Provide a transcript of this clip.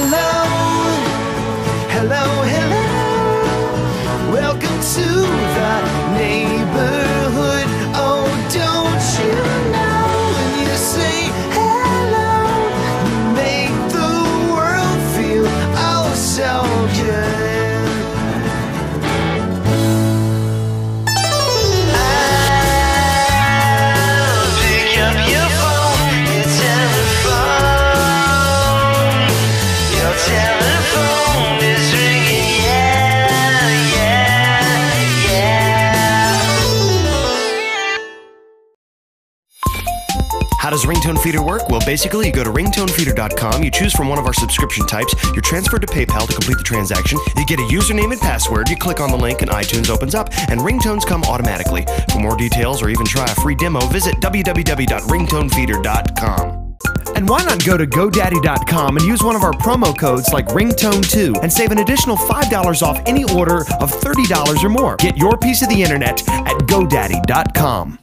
hello, hello, hello. Welcome to the neighborhood. Oh, don't you know when you say hello, you make the world feel oh so good. How does Ringtone Feeder work? Well, basically, you go to ringtonefeeder.com, you choose from one of our subscription types, you're transferred to PayPal to complete the transaction, you get a username and password, you click on the link and iTunes opens up, and ringtones come automatically. For more details or even try a free demo, visit www.ringtonefeeder.com. And why not go to GoDaddy.com and use one of our promo codes like Ringtone2 and save an additional $5 off any order of $30 or more. Get your piece of the internet at GoDaddy.com.